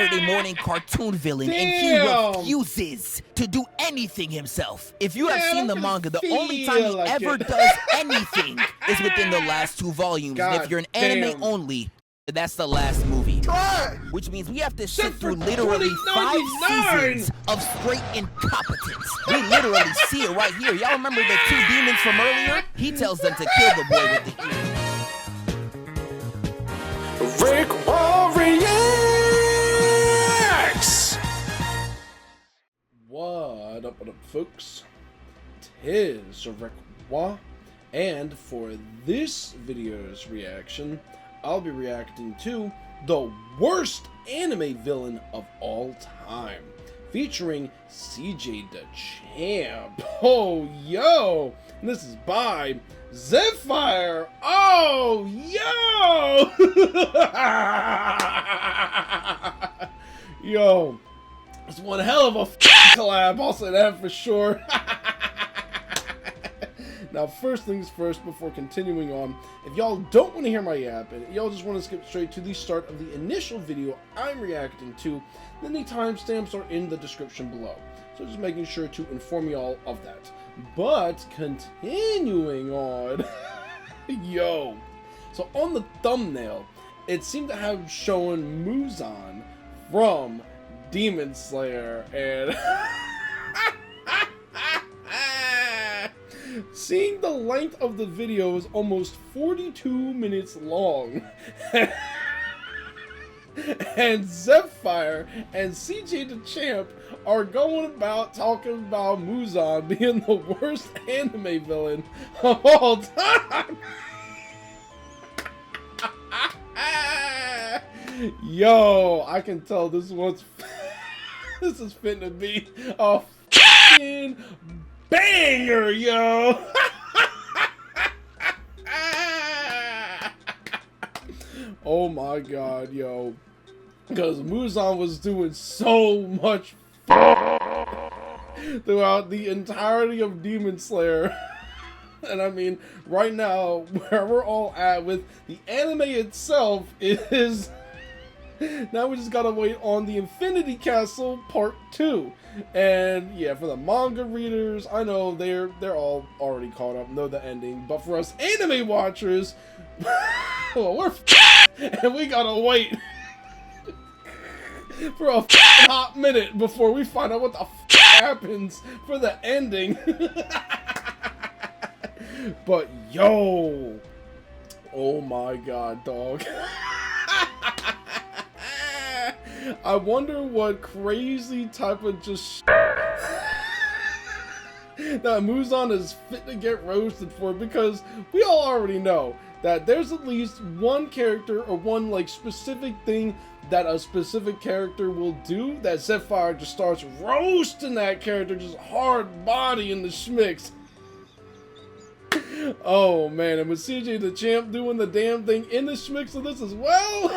Saturday morning cartoon villain, and he refuses to do anything himself. If you have seen the manga, the only time he ever does anything is within the last 2 volumes. And if you're an anime only, that's the last movie. Which means we have to sit through literally 5 seasons of straight incompetence. We literally see it right here. Y'all remember the 2 demons from earlier? He tells them to kill the boy with the ear. RickWa reacts! What up, folks? Tis RickWa, and for this video's reaction, I'll be reacting to the worst anime villain of all time, featuring Cj Dachamp. Oh, yo! And this is by Zephfire. Oh, yo! Yo, it's one hell of a collab, I'll say that for sure. Now, first things first, before continuing on, if y'all don't want to hear my yap, and y'all just want to skip straight to the start of the initial video I'm reacting to, then the timestamps are in the description below. So just making sure to inform y'all of that. But, continuing on, yo. So on the thumbnail, it seemed to have shown Muzan from Demon Slayer, and seeing the length of the video is almost 42 minutes long. And Zephfire and Cj Dachamp are going about talking about Muzan being the worst anime villain of all time. Yo, I can tell this one's this is finna be a f***ing banger, yo. Oh my god, yo. Because Muzan was doing so much throughout the entirety of Demon Slayer. And I mean, right now, where we're all at with the anime itself is... Now we just gotta wait on the Infinity Castle Part 2. And yeah, for the manga readers, I know they're all already caught up, know the ending. But for us anime watchers, well, we're and we gotta wait for a hot minute before we find out what the happens for the ending. But yo, oh my god, dog. I wonder what crazy type of just that Muzan is fit to get roasted for, because we all already know that there's at least one character or one like specific thing that a specific character will do that Zephfire just starts roasting that character, just hard body in the schmicks. Oh man, and with Cj Dachamp doing the damn thing in the schmicks of this as well.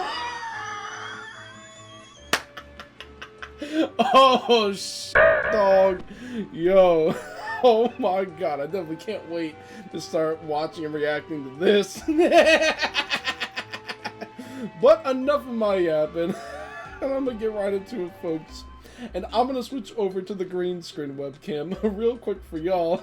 Oh shit, dog. Yo. Oh my god, I definitely can't wait to start watching and reacting to this. But enough of my yapping, and I'm gonna get right into it, folks. And I'm gonna switch over to the green screen webcam real quick for y'all.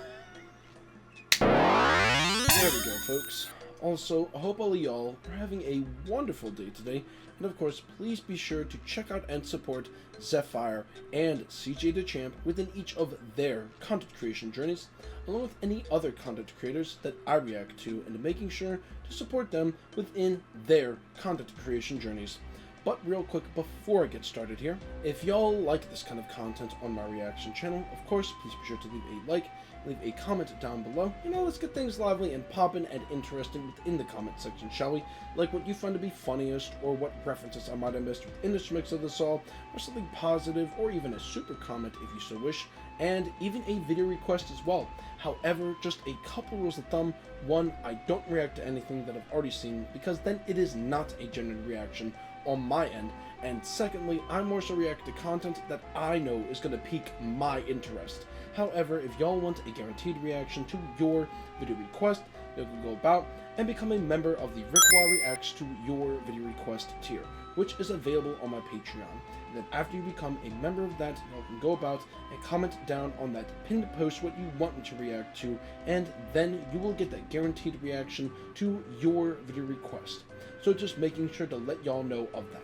There we go, folks. Also, I hope all of y'all are having a wonderful day today. And of course, please be sure to check out and support Zephfire and Cj Dachamp within each of their content creation journeys, along with any other content creators that I react to, and making sure to support them within their content creation journeys. But real quick, before I get started here, if y'all like this kind of content on my reaction channel, of course, please be sure to leave a like, leave a comment down below. You know, let's get things lively and poppin' and interesting within the comment section, shall we? Like what you find to be funniest, or what references I might have missed within the mix of this all, or something positive, or even a super comment if you so wish, and even a video request as well. However, just a couple rules of thumb. One, I don't react to anything that I've already seen, because then it is not a genuine reaction on my end. And secondly, I more so react to content that I know is going to pique my interest. However, if y'all want a guaranteed reaction to your video request, you can go about and become a member of the RickWa Reacts to Your Video Request tier, which is available on my Patreon. And then after you become a member of that, you can go about and comment down on that pinned post what you want me to react to, and then you will get that guaranteed reaction to your video request. So just making sure to let y'all know of that.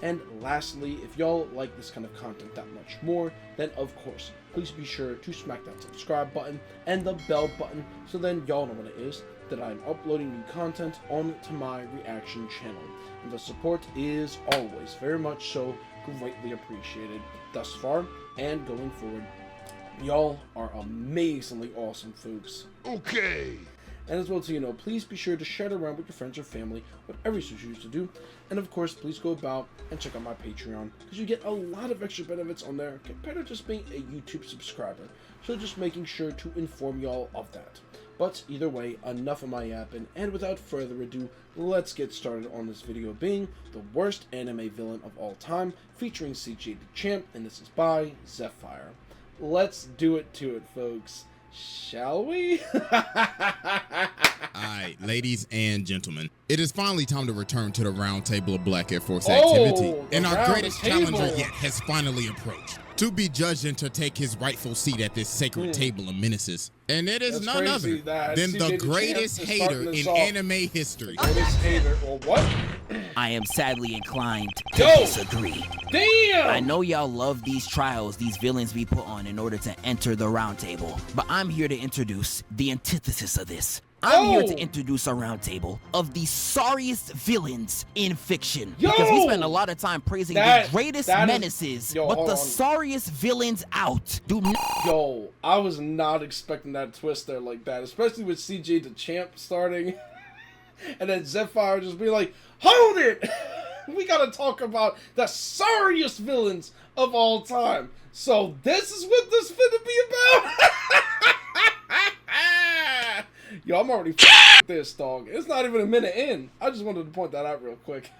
And lastly, if y'all like this kind of content that much more, then of course, please be sure to smack that subscribe button and the bell button so then y'all know what it is that I'm uploading new content onto my reaction channel. And the support is always very much so greatly appreciated thus far and going forward. Y'all are amazingly awesome, folks. Okay. And as well too, please be sure to share it around with your friends or family, whatever you choose to do. And of course, please go about and check out my Patreon, because you get a lot of extra benefits on there compared to just being a YouTube subscriber. So just making sure to inform y'all of that. But either way, enough of my yapping, and without further ado, let's get started on this video being the worst anime villain of all time, featuring Cj Dachamp, and this is by Zephfire. Let's do it to it, folks. Shall we? Alright, ladies and gentlemen, it is finally time to return to the round table of Black Air Force activity, and our greatest challenger yet has finally approached, to be judged and to take his rightful seat at this sacred table of meneses. And it is none other than the greatest hater in anime history. Greatest hater, or what? I am sadly inclined to disagree. Damn! I know y'all love these trials these villains be put on in order to enter the round table, but I'm here to introduce the antithesis of this. I'm here to introduce a round table of the sorriest villains in fiction. Because we spend a lot of time praising the greatest menaces, but the sorriest villains out do not. Yo, I was not expecting that twist there like that, especially with Cj Dachamp starting, and then Zephfire just be like, hold it! We gotta talk about the sorriest villains of all time. So this is what this finna be about? Yo, I'm already with this, dog. It's not even a minute in. I just wanted to point that out real quick.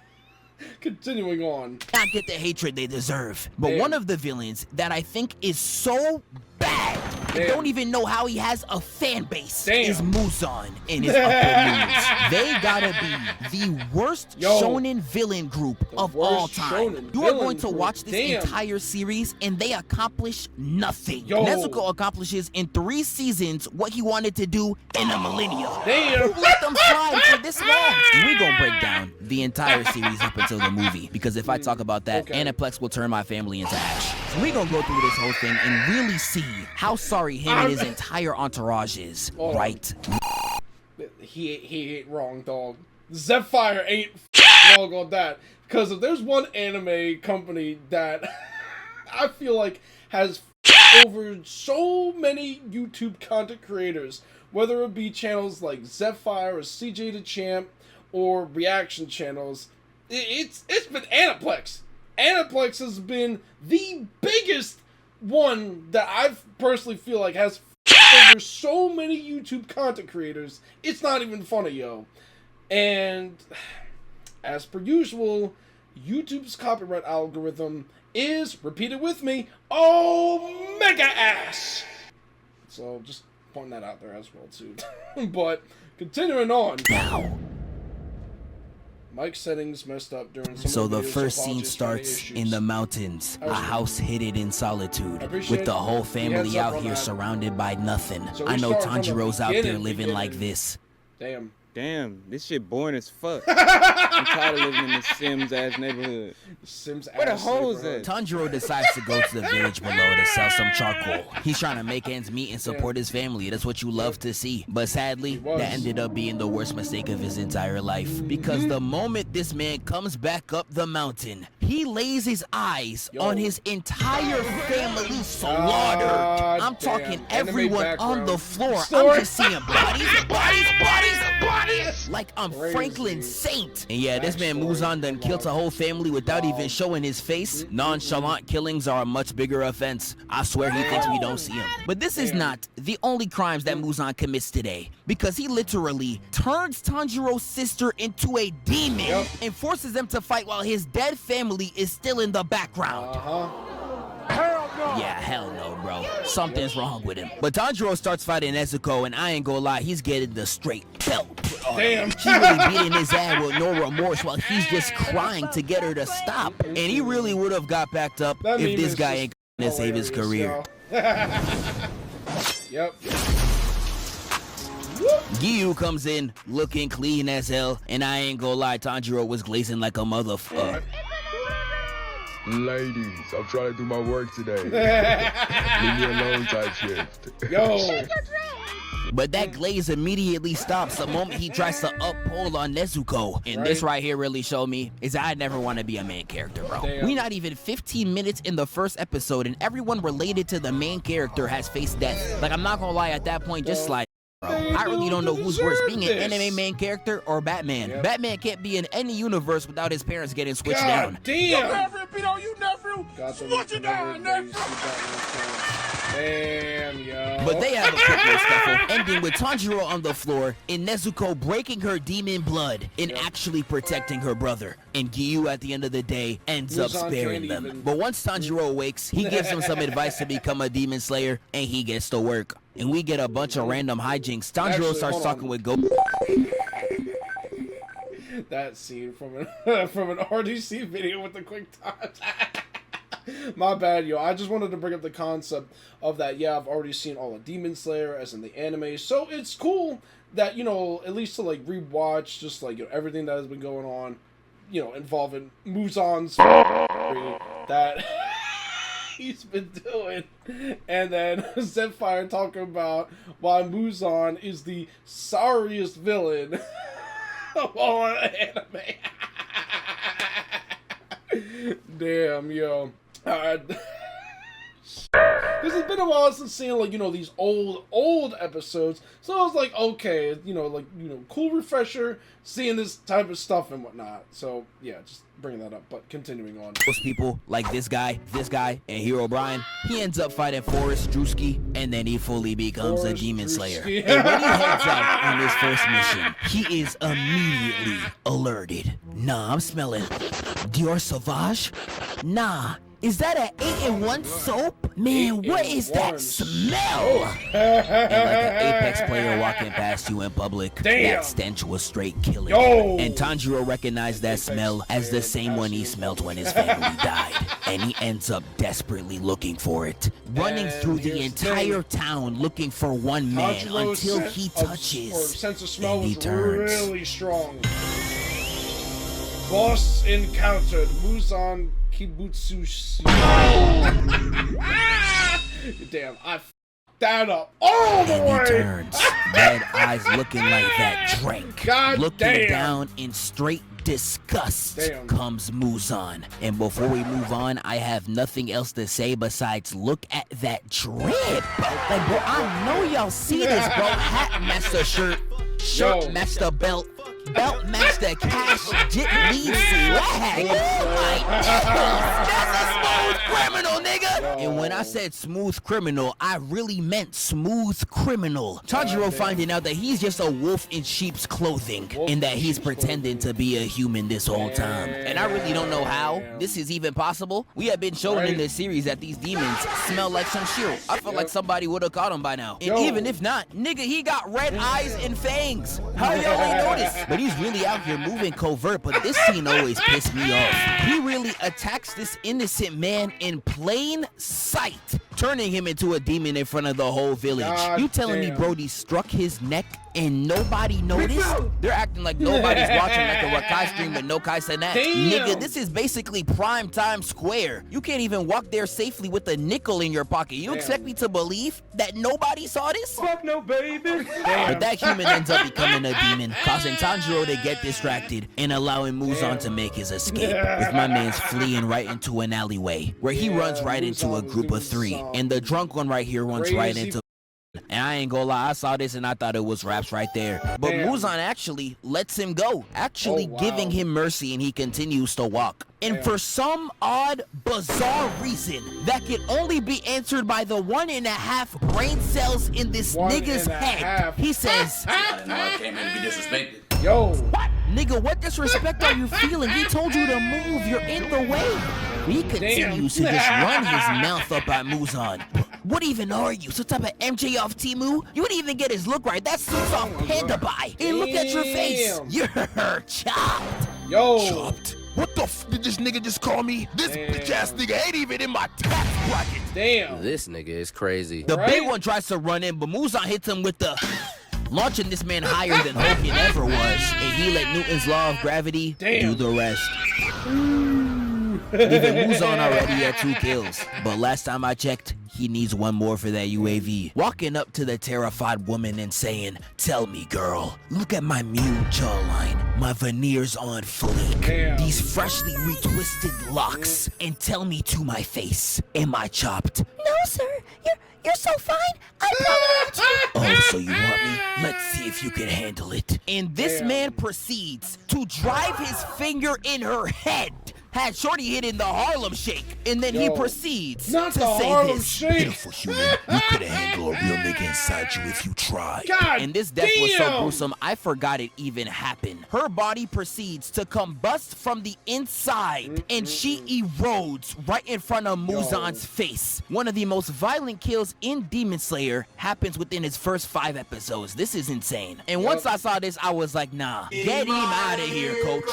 Continuing on. Not get the hatred they deserve. But one of the villains that I think is so bad, I don't even know how he has a fan base, is Muzan in his upper moons. They gotta be the worst shonen villain group of all time. You are going to watch this entire series and they accomplish nothing. Nezuko accomplishes in 3 seasons what he wanted to do in a millennia. Who let them slide for this long? We gonna break down the entire series up until the movie, because if I talk about that, Aniplex will turn my family into ash. So we gonna go through this whole thing and really see how sorry him and his entire entourage is, right? He ain't wrong, dog. Zephfire ain't wrong on that. Because if there's one anime company that I feel like has over so many YouTube content creators, whether it be channels like Zephfire or Cj Dachamp or reaction channels, it's been Aniplex. Aniplex has been the biggest one that I personally feel like has over so many YouTube content creators. It's not even funny, yo. And as per usual, YouTube's copyright algorithm is, repeat it with me, mega ass. So just point that out there as well too. But continuing on. Mic settings messed up during some So the first scene starts in the mountains, a house hidden in solitude, with the whole family out here surrounded by nothing. I know Tanjiro's out there living like this. Damn, this shit boring as fuck. I'm tired of living in this Sims-ass neighborhood. Where the hoes at? Tanjiro decides to go to the village below to sell some charcoal. He's trying to make ends meet and support his family. That's what you love to see. But sadly, that ended up being the worst mistake of his entire life. Because the moment this man comes back up the mountain, he lays his eyes on his entire family slaughtered. I'm talking everyone on the floor. I'm just seeing bodies. Like I'm Franklin Saint. And yeah, this man Muzan done killed a whole family without even showing his face. Nonchalant killings are a much bigger offense. I swear he thinks we don't see him. But this is not the only crimes that Muzan commits today, because he literally turns Tanjiro's sister into a demon and forces them to fight while his dead family is still in the background. Yeah, hell no, bro. Something's wrong with him. But Tanjiro starts fighting Nezuko, and I ain't gonna lie, he's getting the straight belt. on Damn. him. She really beating his ass with no remorse while he's just crying to get her to stop. And he really would have got backed up if this guy ain't gonna save his career. Yep. Giyu comes in looking clean as hell, and I ain't gonna lie, Tanjiro was glazing like a motherfucker. Ladies, I'm trying to do my work today. Leave me alone type shit. Yo. But that glaze immediately stops the moment he tries to uphold on Nezuko. And this right here really showed me is I never want to be a main character, bro. Damn. We not even 15 minutes in the first episode, and everyone related to the main character has faced death. Like, I'm not gonna lie, at that point, just slide. Bro. I really don't know who's worse, being an anime main character or Batman. Yep. Batman can't be in any universe without his parents getting switched down. Damn. Damn, yo. But they have a football scuffle, ending with Tanjiro on the floor and Nezuko breaking her demon blood and actually protecting her brother. And Giyu, at the end of the day, ends up sparing them. But once Tanjiro awakes, he gives him some advice to become a demon slayer, and he gets to work. And we get a bunch of random hijinks. Tanjiro starts talking with Go. That scene from an RDC video with the quick times. My bad, yo. I just wanted to bring up the concept of that. Yeah, I've already seen all of Demon Slayer as in the anime, so it's cool that, you know, at least to like rewatch just like, you know, everything that has been going on, you know, involving Muzan's that he's been doing, and then Zephfire talking about why Muzan is the sorriest villain of all anime. Damn, yo. Because it's been a while since seeing, like, you know, these old episodes, so I was like, okay, you know, like, you know, cool refresher, seeing this type of stuff and whatnot. So yeah, just bringing that up. But continuing on, most people like this guy, and Hero Brian, he ends up fighting Forrest Drewski, and then he fully becomes a demon slayer. And when he heads out on his first mission, he is immediately alerted. Nah, I'm smelling Dior Sauvage. Nah. Is that an 8-in-1 soap? Man, what is that smell? And like an Apex player walking past you in public, that stench was straight killing. And Tanjiro recognized that smell as the same one he smelled when his family died. And he ends up desperately looking for it, running through the entire town looking for one man until he touches, and he turns. Really strong. Boss encountered. Muzan Kibutsu. Damn, I f***ed that up all the way. And he turns, red eyes looking like that drink. Looking down in straight disgust comes Muzan. And before we move on, I have nothing else to say besides look at that drip. Like, bro, I know y'all see this, bro. Hat match the shirt, shirt match the belt, belt match the cash, jit lead swag. That's a smooth criminal, nigga. And when I said smooth criminal, I really meant smooth criminal. Tanjiro finding out that he's just a wolf in sheep's clothing and that he's pretending to be a human this whole time. And I really don't know how this is even possible. We have been shown in this series that these demons smell like Sanshiro. I feel like somebody would have caught him by now. And even if not, nigga, he got red eyes and fangs. How y'all ain't noticed? But he's really out here moving covert, but this scene always pissed me off. He really attacks this innocent man in plain sight, turning him into a demon in front of the whole village. You telling me Brody struck his neck and nobody noticed? They're acting like nobody's watching like a Rakai stream with no Kai Cenat. Nigga, this is basically prime time square. You can't even walk there safely with a nickel in your pocket. You expect me to believe that nobody saw this? Fuck no, baby. But that human ends up becoming a demon, causing Tanjiro to get distracted and allowing Muzan to make his escape, with my man's fleeing right into an alleyway where he runs right into a group of 3, and the drunk one right here runs right into. And I ain't gonna lie, I saw this and I thought it was raps right there. But Muzan actually lets him go, actually giving him mercy, and he continues to walk. And for some odd, bizarre reason that can only be answered by the 1.5 brain cells in this nigga's head, he says, I came in to be disrespected. Yo. What? Nigga, what disrespect are you feeling? He told you to move, you're in the way. He continues to just run his mouth up at Muzan. What even are you? Some type of MJ off Timu? You wouldn't even get his look right. That suit's off Panda Buy. Hey, look at your face. You're chopped. Yo. Chopped? What the f did this nigga just call me? This bitch ass nigga ain't even in my tax bracket. Damn. This nigga is crazy. The big one tries to run in, but Muzan hits him with the... launching this man higher than Hogan ever was. And he let Newton's law of gravity do the rest. Leaving Muzan already at 2 kills. But last time I checked, he needs 1 more for that UAV. Walking up to the terrified woman and saying, "Tell me, girl, look at my mute jawline, my veneers on fleek, these freshly retwisted locks, and tell me to my face, am I chopped?" "No, sir, you're so fine, I probably want you." "Oh, so you want me? Let's see if you can handle it." And this man proceeds to drive his finger in her head. Had Shorty hit in the Harlem Shake, and then he proceeds to say this. "Beautiful human, you could have handled a real nigga inside you if you tried." And this death was so gruesome, I forgot it even happened. Her body proceeds to combust from the inside, and she erodes right in front of Muzan's face. One of the most violent kills in Demon Slayer happens within his first 5 episodes. This is insane. And once I saw this, I was like, nah, get him out of here, coach.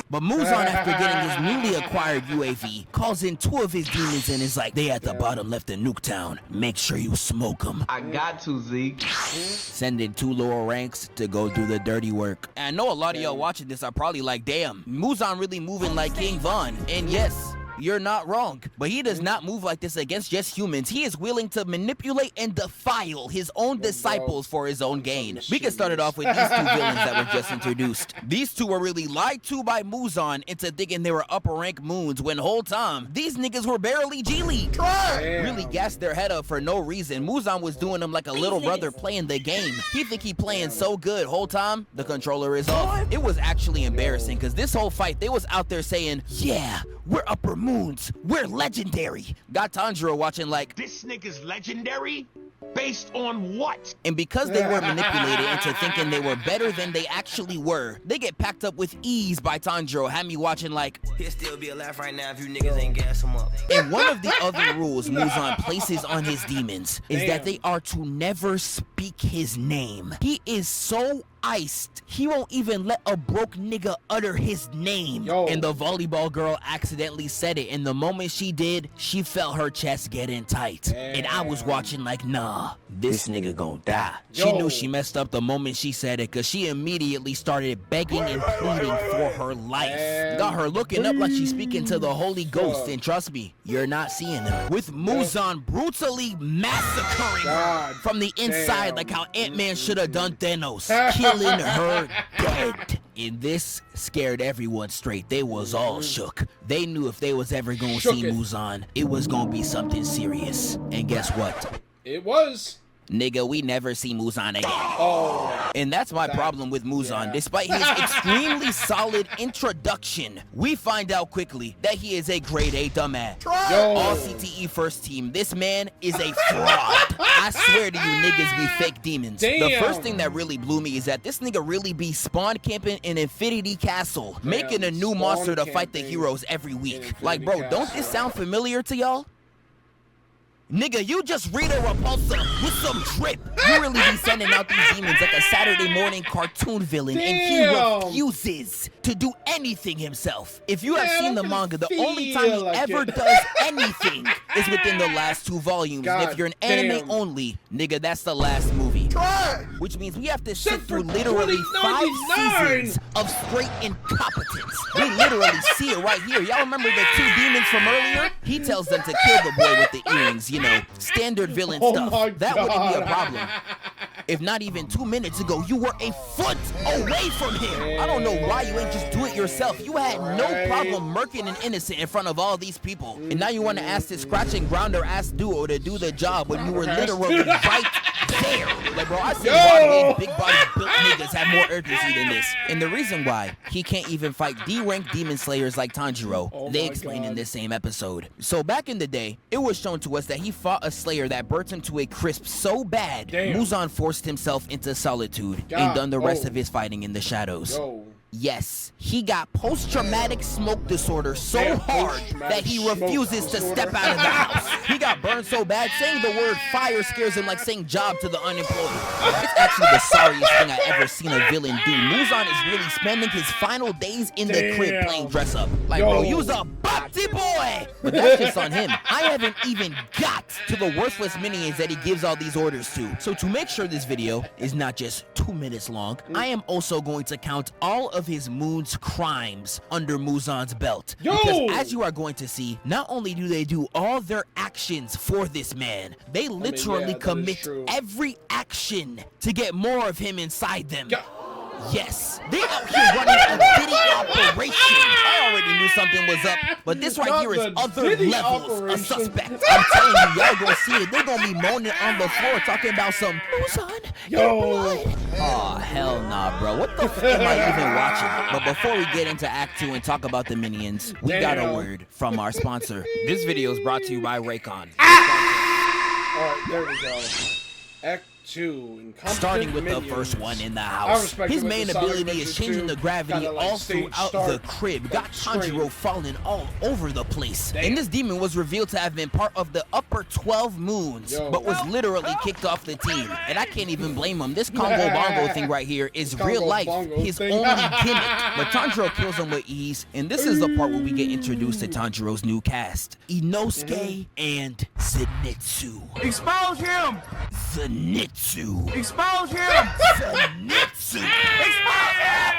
But Muzan, after getting his newly acquired UAV, calls in 2 of his demons and is like, "They at the bottom left in Nuketown. Make sure you smoke them." I got to, Zeke. Sending 2 lower ranks to go do the dirty work. And I know a lot of y'all watching this are probably like, damn, Muzan really moving like King Von. And yes, you're not wrong, but he does not move like this against just humans. He is willing to manipulate and defile his own disciples for his own gain. We can start it off with these 2 villains that were just introduced. These 2 were really lied to by Muzan into thinking they were upper rank moons when whole time these niggas were barely G League. Really gassed their head up for no reason. Muzan was doing them like a little brother playing the game. He think he playing so good whole time the controller is off. It was actually embarrassing because this whole fight they was out there saying, "Yeah, we're upper moons, we're legendary." Got Tanjiro watching like, "This nigga's legendary? Based on what?" And because they were manipulated into thinking they were better than they actually were, they get packed up with ease by Tanjiro, had me watching like, "He'll still be alive right now if you niggas ain't gas him up." And one of the other rules Muzan places on his demons is that they are to never speak his name. He is so iced, he won't even let a broke nigga utter his name. And the volleyball girl accidentally said it, and the moment she did, she felt her chest getting tight. And I was watching like, nah, this nigga gon' die. She knew she messed up the moment she said it, cause she immediately started begging and pleading for her life. Got her looking up like she's speaking to the Holy Ghost, and trust me, you're not seeing him. With Muzan brutally massacring her from the inside like how Ant-Man should have done Thanos. Killing her dead. And this scared everyone straight. They was all shook. They knew if they was ever gonna see Muzan, it was gonna be something serious. And guess what? It was. Nigga, we never see Muzan again. And that's my problem with Muzan. Despite his extremely solid introduction, we find out quickly that he is a grade A dumbass. All CTE first team, this man is a fraud. I swear to you niggas be fake demons. The first thing that really blew me is that this nigga really be spawn camping in Infinity Castle, making a new monster to fight the heroes every week. Like, bro, don't this sound familiar to y'all? Nigga, you just read a repulsor with some drip. You really be sending out these demons like a Saturday morning cartoon villain, and he refuses to do anything himself. If you have seen the manga, the only time he ever does anything is within the last 2 volumes. And if you're an anime only, nigga, that's the last movie. Which means we have to sit through literally 5 seasons of straight incompetence. We literally see it right here. Y'all remember the 2 demons from earlier? He tells them to kill the boy with the earrings, you know, standard villain stuff. That wouldn't be a problem. If not even 2 minutes ago, you were a foot away from him. I don't know why you ain't just do it yourself. You had no problem murking an innocent in front of all these people. And now you want to ask this scratch and grounder ass duo to do the job when you were literally right there. Like, bro, I see Broadway big body built niggas have more urgency than this. And the reason why he can't even fight D-rank demon slayers like Tanjiro, they explain in this same episode. So back in the day, it was shown to us that he fought a slayer that burnt him to a crisp so bad, Muzan forced himself into solitude and done the rest of his fighting in the shadows. Yes, he got post-traumatic smoke disorder so hard that he refuses to step out of the house. He got burned so bad, saying the word fire scares him like saying job to the unemployed. It's actually the sorriest thing I ever seen a villain do. Muzan is really spending his final days in the crib playing dress up. Like, bro, you was a butty boy! But that's just on him. I haven't even got to the worthless minions that he gives all these orders to. So to make sure this video is not just 2 minutes long, I am also going to count all of his moon's crimes under Muzan's belt. Because as you are going to see, not only do they do all their actions for this man, they literally commit every action to get more of him inside them. Yes, they out here running a Diddy operation. I already knew something was up, but this right here is other levels of suspect. I'm telling you, y'all gonna see it. They're gonna be moaning on the floor talking about some Muzan, your blood. Oh, hell nah, bro. What the fuck am I even watching? But before we get into Act 2 and talk about the minions, we got a word from our sponsor. This video is brought to you by Raycon. Alright, there we go. Act 2. Starting with the first one in the house. His main ability is changing the gravity all throughout the crib. Got Tanjiro falling all over the place. And this demon was revealed to have been part of the upper 12 moons, but was literally kicked off the team. And I can't even blame him. This Congo Bongo thing right here is real life, his only gimmick. But Tanjiro kills him with ease, and this is the part where we get introduced to Tanjiro's new cast. Inosuke and Zenitsu. Expose him! Zenitsu. Expose him! Zenitsu. Expose him!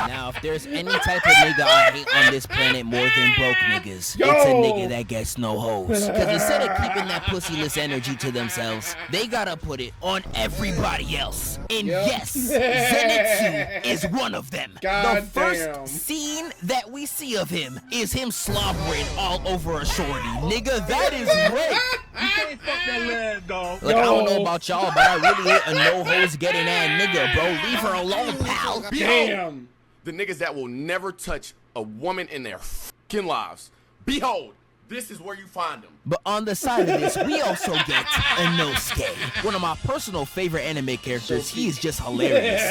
Now, if there's any type of nigga I hate on this planet more than broke niggas, it's a nigga that gets no hoes. Because instead of keeping that pussyless energy to themselves, they gotta put it on everybody else. And yes, Zenitsu is one of them. The first scene that we see of him is him slobbering all over a shorty. Nigga, that is rape. You can't fuck that lad, dog. Look, I don't know about y'all, but I really hate a no hoes getting that nigga, bro. Leave her alone, pal. Damn. The niggas that will never touch a woman in their fucking lives. Behold, this is where you find them. But on the side of this, we also get Inosuke, one of my personal favorite anime characters. He is just hilarious.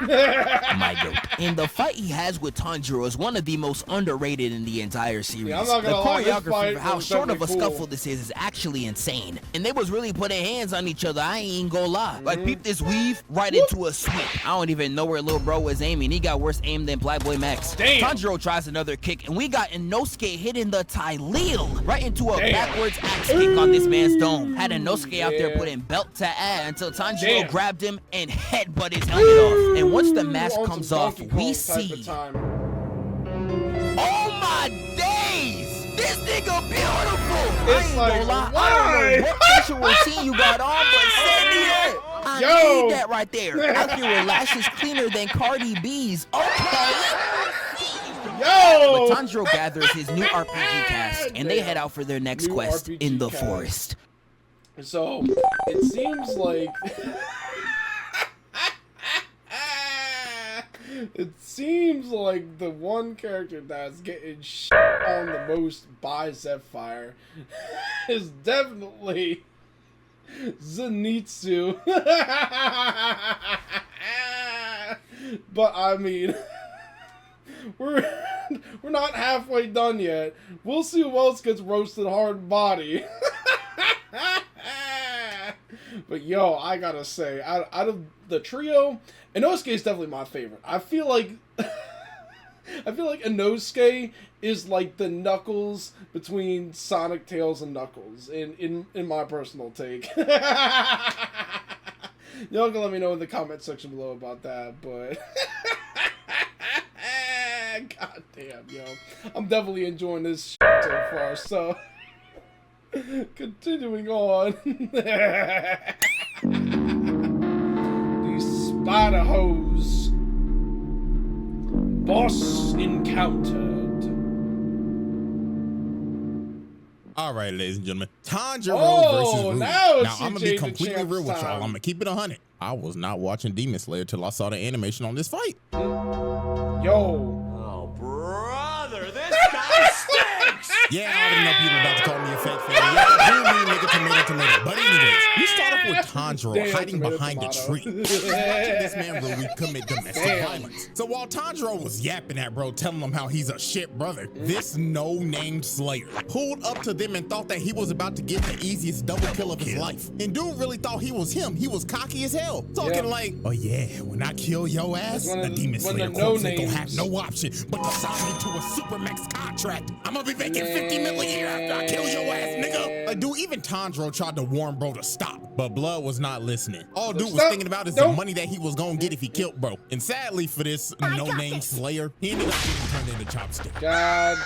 My goat. And the fight he has with Tanjiro is one of the most underrated in the entire series. Yeah, I'm not gonna the lie, choreography for how short of a cool. scuffle this is actually insane. And they was really putting hands on each other, I ain't gonna lie. Like, peep this weave right into a sweep. I don't even know where little bro was aiming. He got worse aim than Black Boy Max. Damn. Tanjiro tries another kick, and we got Inosuke hitting the Taileel right into a backwards axe kick on this man's dome. Had Inosuke out there putting belt to ass until Tanjiro grabbed him and headbutted his helmet off. And once the mask comes off, we see. Oh my days! This nigga beautiful! I ain't gonna lie, I don't know what facial routine you got on, but send me that! I need that right there. Out here with lashes cleaner than Cardi B's. Okay. But Tanjiro gathers his new RPG cast, and they head out for their next quest in the forest. So, it seems like... It seems like the one character that's getting shit on the most by Zephfire is definitely Zenitsu. But I mean, we're not halfway done yet. We'll see who else gets roasted hard body. But yo, I gotta say, out of the trio, Inosuke is definitely my favorite. I feel like Inosuke is like the Knuckles between Sonic, Tails, and Knuckles in my personal take. Y'all can let me know in the comment section below about that, but god damn, yo. I'm definitely enjoying this shit so far, so continuing on. These spider hoes. Boss encountered. All right, ladies and gentlemen. Tanjiro versus Rude. Now, I'm going to be CJ completely real with y'all. time. I'm going to keep it 100. I was not watching Demon Slayer till I saw the animation on this fight. Yo. Oh, brother, this guy stinks! Yeah, I already know people about to call me a fake fan. Yeah, do me, nigga, tomato. But anyways, we start off with Tanjiro hiding behind a tree. Watching this man Rui commit domestic violence. So while Tanjiro was yapping at bro, telling him how he's a shit brother, this no-named slayer pulled up to them and thought that he was about to get the easiest double kill of his life. And dude really thought he was him. He was cocky as hell. Talking like, oh yeah, when I kill your ass, the demon slayer corpse ain't gonna have no option but to sign me to a supermax contract. I'm gonna be making 50 million a year after I kill your ass, nigga. Like, dude, even Tanjiro tried to warn bro to stop, but Blood was not listening. All dude was thinking about is the money that he was gonna get if he killed bro. And sadly for this no-name slayer, he ended up getting turned into Chopstick. God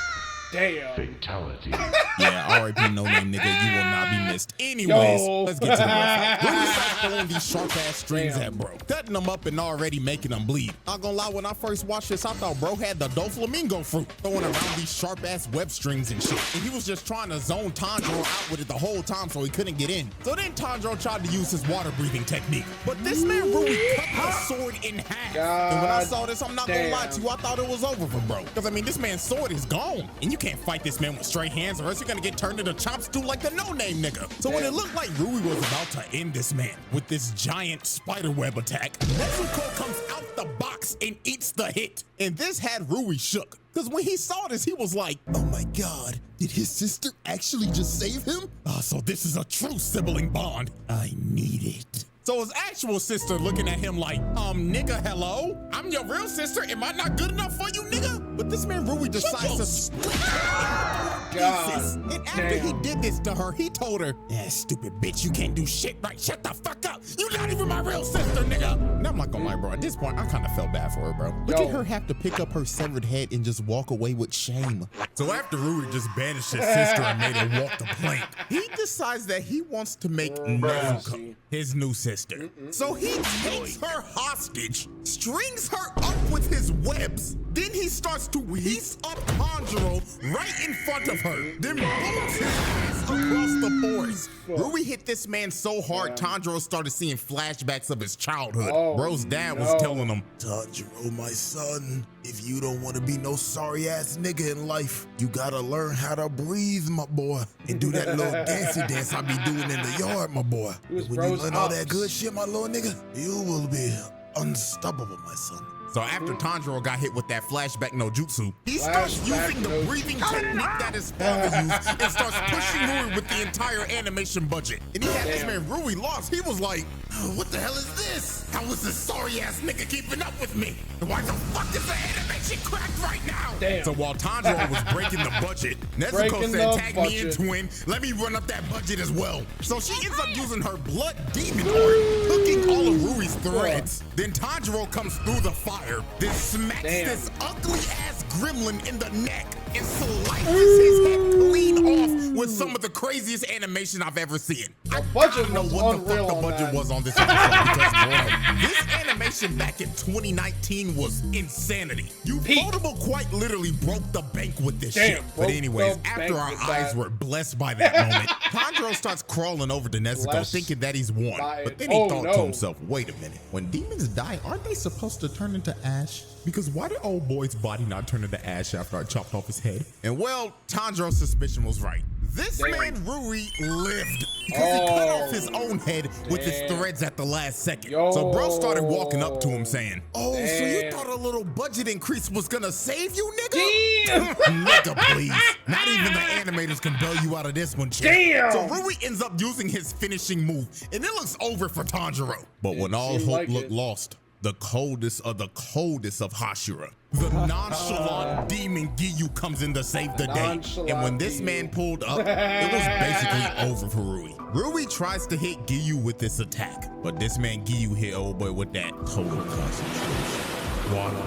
damn. Fatality. Yeah, R.I.P. no-name nigga, you will not be missed. Anyways, let's get to the rest. Rui starts throwing these sharp-ass strings at bro, cutting them up and already making them bleed. Not gonna lie, when I first watched this, I thought bro had the Doflamingo fruit, throwing around these sharp-ass web strings and shit. And he was just trying to zone Tanjiro out with it the whole time so he couldn't get in. So then Tanjiro tried to use his water-breathing technique. But this man Rui cut the sword in half. And when I saw this, I'm not gonna lie to you, I thought it was over for bro. Because I mean, this man's sword is gone. And you can't fight this man with straight hands or else you're gonna get turned into chop stew like the no-name nigga. So when it looked like Rui was about to end this man with this giant spiderweb attack, Nezuko comes out the box and eats the hit. And this had Rui shook. Because when he saw this, he was like, oh my God, did his sister actually just save him? So this is a true sibling bond. I need it. So his actual sister looking at him like, nigga, hello? I'm your real sister. Am I not good enough for you, nigga? But this man Rui decides to split her pieces. And after he did this to her, he told her, yeah, stupid bitch, you can't do shit right. Shut the fuck up. You not even my real sister, nigga. And I'm not gonna lie, bro. At this point, I kind of felt bad for her, bro. Look at her have to pick up her severed head and just walk away with shame. So after Rui just banished his sister and made her walk the plank, he decides that he wants to make Nezuko his new sister. So he takes her hostage, strings her up with his webs, then he starts to piece up Tanjiro right in front of her, then booms his ass across the forest. Rui hit this man so hard, Tanjiro started seeing flashbacks of his childhood. Bro's dad was telling him, Tanjiro, my son, if you don't want to be no sorry ass nigga in life, you gotta learn how to breathe, my boy, and do that little dancey dance I be doing in the yard, my boy. And when you learn all that good shit, my little nigga, you will be unstoppable, my son. So after Tanjiro got hit with that flashback no jutsu, he starts using the breathing technique that his father used and starts pushing Rui with the entire animation budget. And he had this man Rui lost. He was like, oh, what the hell is this? How is this sorry ass nigga keeping up with me? And why the fuck is the animation cracked right now? So while Tanjiro was breaking the budget, Nezuko said, tag me in, twin. Let me run up that budget as well. So she ends up using her blood demon art, hooking all of Rui's threads. Then Tanjiro comes through the fire, then smacks this ugly ass gremlin in the neck and slices his head clean off with some of the craziest animation I've ever seen. I don't know what the fuck the budget was on this episode because, bro, this animation back in 2019 was insanity. Ufotable quite literally broke the bank with this shit. But anyways, after our eyes were blessed by that moment, Tanjiro starts crawling over to Nezuko thinking that he's won. But then he thought to himself, wait a minute, when demons die, aren't they supposed to turn into ash? Because why did old boy's body not turn into ash after I chopped off his head? And well, Tanjiro's suspicion was right. This man Rui lived because he cut off his own head with his threads at the last second. So bro started walking up to him saying, oh, so you thought a little budget increase was gonna save you, nigga? Nigga, please. Not even the animators can bail you out of this one, chick. So Rui ends up using his finishing move, and it looks over for Tanjiro. But when all hope looked lost, the coldest of Hashira, the nonchalant demon Giyu comes in to save the day. And when this man pulled up, it was basically over for Rui. Rui tries to hit Giyu with this attack, but this man Giyu hit old boy with that total concentration. Water,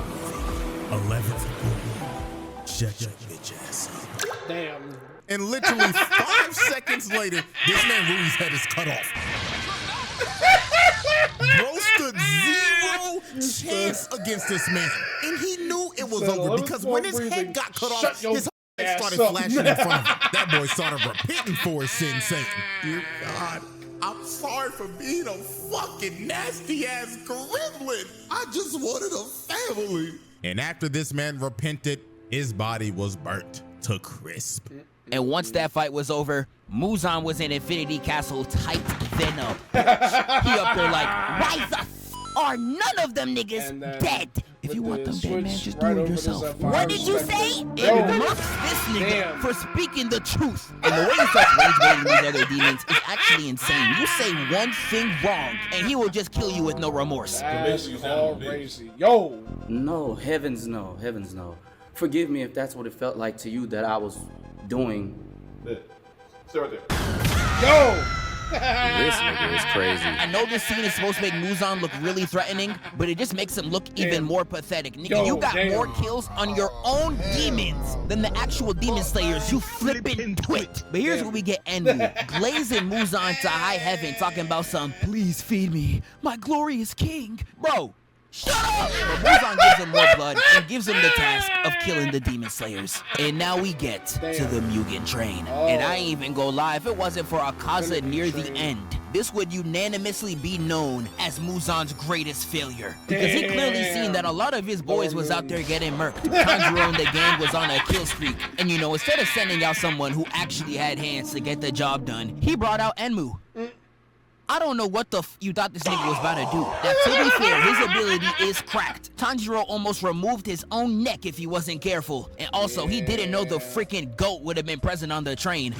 11th, shut your bitch ass up. Damn. And literally 5 seconds later, this man Rui's head is cut off. Bro stood zero chance against this man. And he knew it was over because when his head got cut off, his head started flashing in front of him. That boy started repenting for his sin, saying, dear God, I'm sorry for being a fucking nasty ass gremlin. I just wanted a family. And after this man repented, his body was burnt to crisp. And once that fight was over, Muzan was in Infinity Castle tight then up. He up there like, why the f are none of them niggas dead? If you want them dead, man, just do it yourself. What did you say? It mocks this nigga for speaking the truth. And the way he starts rage-baiting these other demons is actually insane. You say one thing wrong, and he will just kill you with no remorse. That's crazy. Yo! No, heavens no, heavens no. Forgive me if that's what it felt like to you that I was doing. Stay right there. Yo! This nigga is crazy. I know this scene is supposed to make Muzan look really threatening, but it just makes him look even more pathetic. Nigga, you got more kills on your own demons than the actual demon slayers, you flippin' twit. But here's where we get Enmu, blazing Muzan to high heaven, talking about some, please feed me, my glorious king. Bro, shut up! But Muzan gives him more blood and gives him the task of killing the demon slayers. And now we get to the Mugen train. And I ain't even gonna lie, if it wasn't for Akaza near the end, this would unanimously be known as Muzan's greatest failure. Because he clearly seen that a lot of his boys was out there getting murked. Tanjiro and the gang was on a kill streak. And you know, instead of sending out someone who actually had hands to get the job done, he brought out Enmu. I don't know what the f you thought this nigga was about to do. Now, to be fair, his ability is cracked. Tanjiro almost removed his own neck if he wasn't careful. And also, he didn't know the freaking goat would have been present on the train.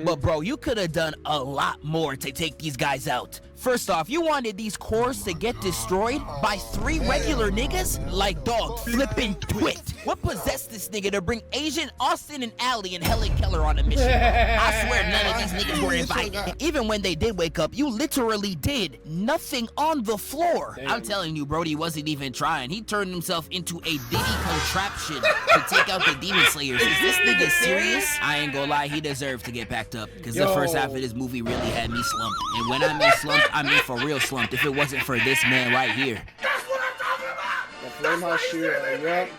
But bro, you could have done a lot more to take these guys out. First off, you wanted these cores to get destroyed by 3 regular niggas? Like dog, flippin' twit. What possessed this nigga to bring Asian, Austin, and Allie and Helen Keller on a mission? I swear none of these niggas were invited. Even when they did wake up, you literally did nothing on the floor. I'm telling you, Brody wasn't even trying. He turned himself into a Diddy contraption to take out the Demon Slayers. Is this nigga serious? I ain't gonna lie, he deserved to get packed up. Because the first half of this movie really had me slumped. And when I mean slumped, I mean for real slumped if it wasn't for this man right here. That's what I'm talking about! The Flamehouse shield, yep.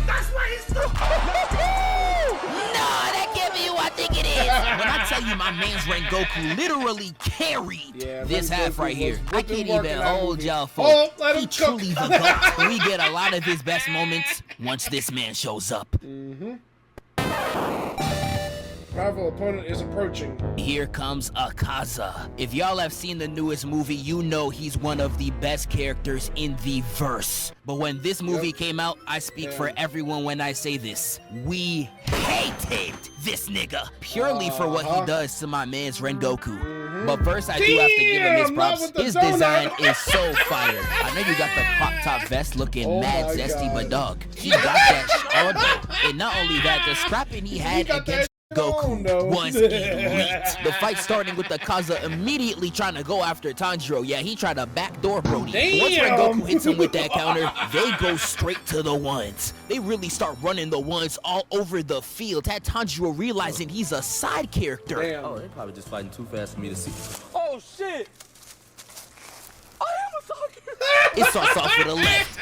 That's why he's so No, that can't be who I think it is. When I tell you my man's Rengoku literally carried this half right here, I can't even hold y'all folks. He truly the GOAT. We get a lot of his best moments once this man shows up. Powerful opponent is approaching. Here comes Akaza. If y'all have seen the newest movie, you know he's one of the best characters in the verse. But when this movie came out, I speak for everyone when I say this. We hated this nigga purely for what he does to my man's Rengoku. But first, I do have to give him his props. His design is so fire. I know you got the crop top vest looking mad zesty, but dog, he got that shit. And not only that, the scrapping he had against Goku was elite. The fight starting with Akaza immediately trying to go after Tanjiro. Yeah, he tried to backdoor Brody. Once Rengoku hits him with that counter, they go straight to the ones. They really start running the ones all over the field. Had Tanjiro realizing he's a side character. Oh, they're probably just fighting too fast for me to see. Oh shit! It starts off with a left.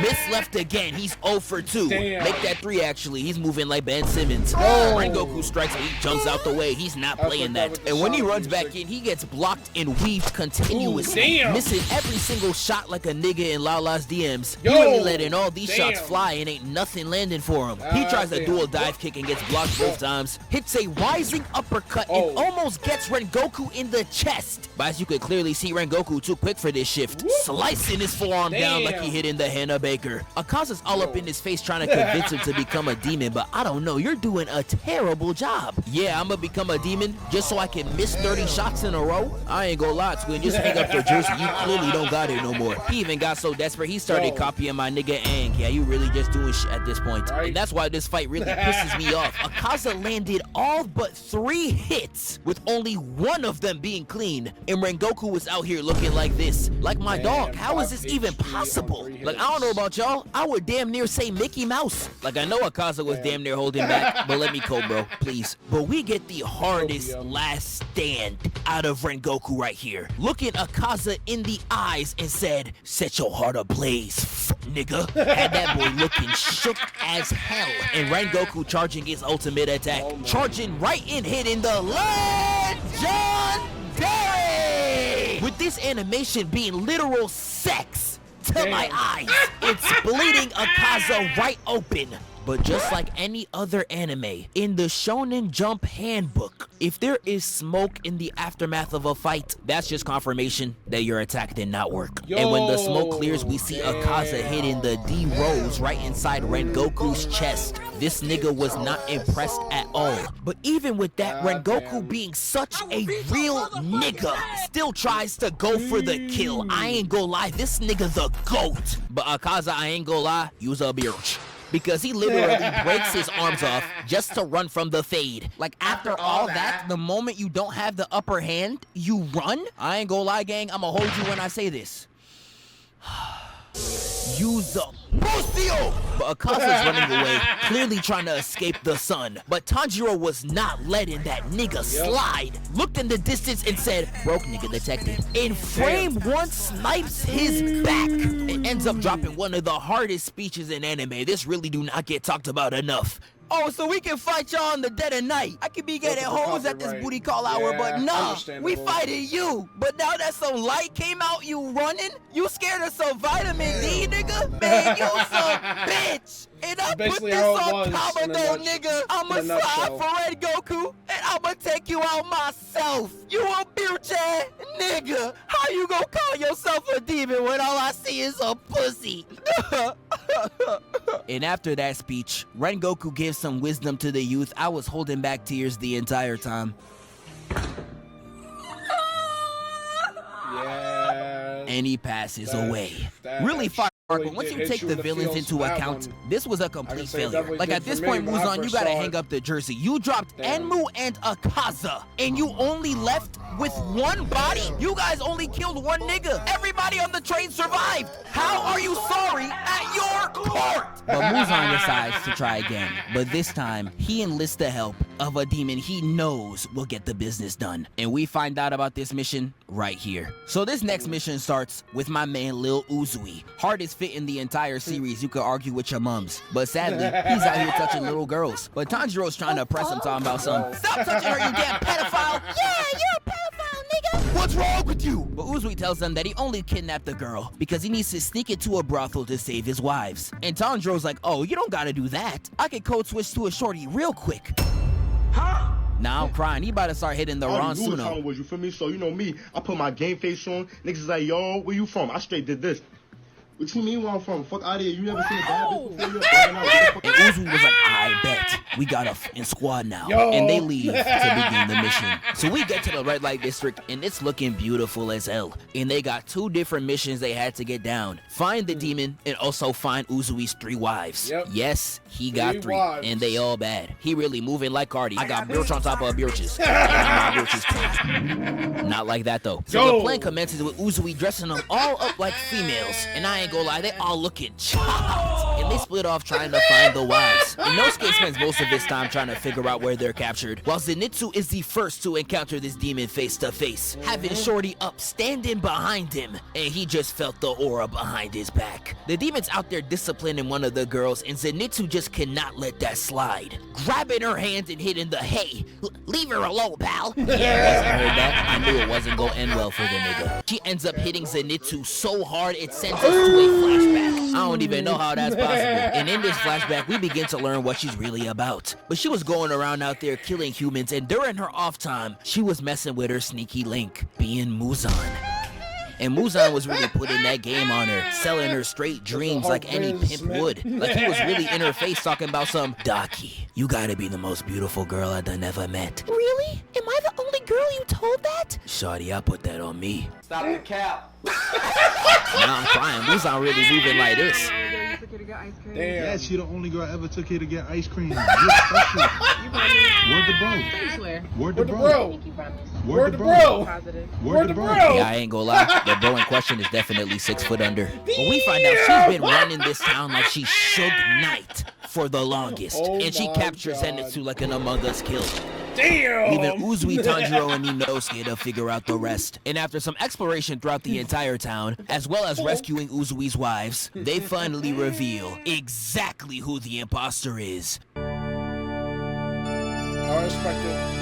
Miss left again. He's 0 for 2. Make that 3 actually. He's moving like Ben Simmons. Rengoku strikes and he jumps out the way. He's not playing that. And when he runs back in, he gets blocked and weaved continuously. Missing every single shot like a nigga in Lala's DMs. He really letting all these shots fly and ain't nothing landing for him. He tries a dual dive kick and gets blocked both times. Hits a rising uppercut and almost gets Rengoku in the chest. But as you could clearly see, Rengoku too quick for this shift. Slicing his forearm down like he hit in the Hannah Baker. Akaza's all up in his face trying to convince him to become a demon, but I don't know, you're doing a terrible job. Yeah, I'm gonna become a demon just so I can miss 30 shots in a row? I ain't gonna lie, twin, just hang up your jersey, you clearly don't got it no more. He even got so desperate, he started copying my nigga Aang. Yeah, you really just doing shit at this point. And that's why this fight really pisses me off. Akaza landed all but 3 hits, with only 1 of them being clean, and Rengoku was out here looking like this. Like my dog, how is this even possible? Like, I don't know about y'all, I would damn near say Mickey Mouse. Like, I know Akaza was damn near holding back, but let me go, bro, please. But we get the hardest last stand out of Rengoku right here. Looking Akaza in the eyes and said, set your heart ablaze, nigga. Had that boy looking shook as hell. And Rengoku charging his ultimate attack. Charging right in, hitting the legendary! With this animation being literal sex to my eyes, it's bleeding Akaza right open. But just like any other anime, in the Shonen Jump handbook, if there is smoke in the aftermath of a fight, that's just confirmation that your attack did not work. And when the smoke clears, we see Akaza hitting the D Rose right inside Rengoku's chest. This nigga was not impressed at all. But even with that, Rengoku being such a real nigga, still tries to go for the kill. I ain't gonna lie, this nigga the GOAT. But Akaza, I ain't gonna lie, use a bitch. Because he literally breaks his arms off just to run from the fade. Like, after all that, the moment you don't have the upper hand, you run? I ain't gonna lie, gang, I'ma hold you when I say this. Use the Bustio! But Akaza's running away, clearly trying to escape the sun. But Tanjiro was not letting that nigga slide. Looked in the distance and said, broke nigga detected. And frame one snipes his back. It ends up dropping one of the hardest speeches in anime. This really do not get talked about enough. Oh, so we can fight y'all in the dead of night. I could be getting hoes at this booty call hour, but nah, we fighting you. But now that some light came out, you running? You scared of some vitamin D, nigga? Man, you some bitch. And I put this on Kamado, nigga. I'ma slide for Red Goku, and I'ma take you out myself. You a bitch ass nigga. How you gonna call yourself a demon when all I see is a pussy? And after that speech, Rengoku gives some wisdom to the youth. I was holding back tears the entire time. And he passes away. Really far. But once you take the villains into account, this was a complete failure. Like, at this point, Muzan, you gotta hang up the jersey. You dropped Enmu and Akaza, and you only left with one body? You guys only killed one nigga. Everybody on the train survived. How are you sorry at your court? But Muzan decides to try again. But this time, he enlists the help of a demon he knows will get the business done. And we find out about this mission right here. So this next mission starts with my man Lil Uzui. Hardest fit in the entire series, you could argue with your mums. But sadly, he's out here touching little girls. But Tanjiro's trying to press him, talking about some, stop touching her, you damn pedophile. Yeah, you're a pedophile, nigga. What's wrong with you? But Uzui tells them that he only kidnapped the girl because he needs to sneak into a brothel to save his wives. And Tanjiro's like, oh, you don't gotta do that. I can code switch to a shorty real quick. Huh? Now I'm crying. He about to start hitting the Ron Suno. You feel me? So you know me. I put my game face on. Niggas is like, yo, where you from? I straight did this. What you mean where I'm from? Fuck out of here. You never seen a bad bitch before? And Uzui was like, I bet. We got a f***ing squad now. And they leave to begin the mission. So we get to the red light district, and it's looking beautiful as hell. And they got two different missions they had to get down. Find the demon, and also find Uzui's 3 wives. Yes, he got 3, and they all bad. He really moving like Cardi. I got birch on top of birches. And I'm my birches too. Not like that, though. So the plan commences with Uzui dressing them all up like females. And I ain't gonna lie, they all looking chopped. And they split off trying to find the wives. Inosuke spends most of his time trying to figure out where they're captured, while Zenitsu is the first to encounter this demon face to face, having Shorty up standing behind him, and he just felt the aura behind his back. The demon's out there disciplining one of the girls, and Zenitsu just cannot let that slide, grabbing her hands and hitting the, hey, leave her alone, pal. Yeah, I heard that. I knew it wasn't gonna end well for the nigga. She ends up hitting Zenitsu so hard it sends us to a flashback. I don't even know how that's possible. And in this flashback, we begin to learn what she's really about. But she was going around out there killing humans, and during her off time, she was messing with her sneaky link, being Muzan. And Muzan was really putting that game on her, selling her straight dreams like any pimp would. Like he was really in her face talking about some, Daki, you gotta be the most beautiful girl I done ever met. Really? Am I the only girl you told that? Shawty, I put that on me. Stop the cap. Now I'm crying. Muzan really moving like this. Damn. Yeah, she the only girl I ever took here to get ice cream. Word to bro. Word to bro. Word to bro. Word to bro. Yeah, I ain't gonna lie. The bro in question is definitely 6 foot under. But we find out she's been running this town like she Suge Knight for the longest. And she captures Zenitsu like an Among Us kill. Damn! Leaving Uzui, Tanjiro, and Inosuke to figure out the rest. And after some exploration throughout the entire town, as well as rescuing Uzui's wives, they finally reveal exactly who the imposter is. I respect it.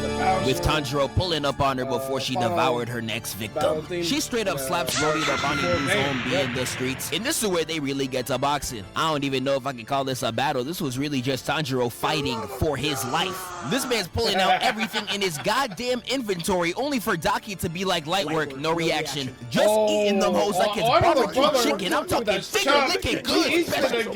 The with Tanjiro pulling up on her before she devoured her next victim. She straight up slaps Brody the Bonnie Blue's homie in the streets. And this is where they really get to boxing. I don't even know if I can call this a battle. This was really just Tanjiro fighting for his life. This man's pulling out everything in his goddamn inventory only for Daki to be like, light work, no reaction. Just eating them hoes like it's barbecue chicken. I'm talking finger licking good.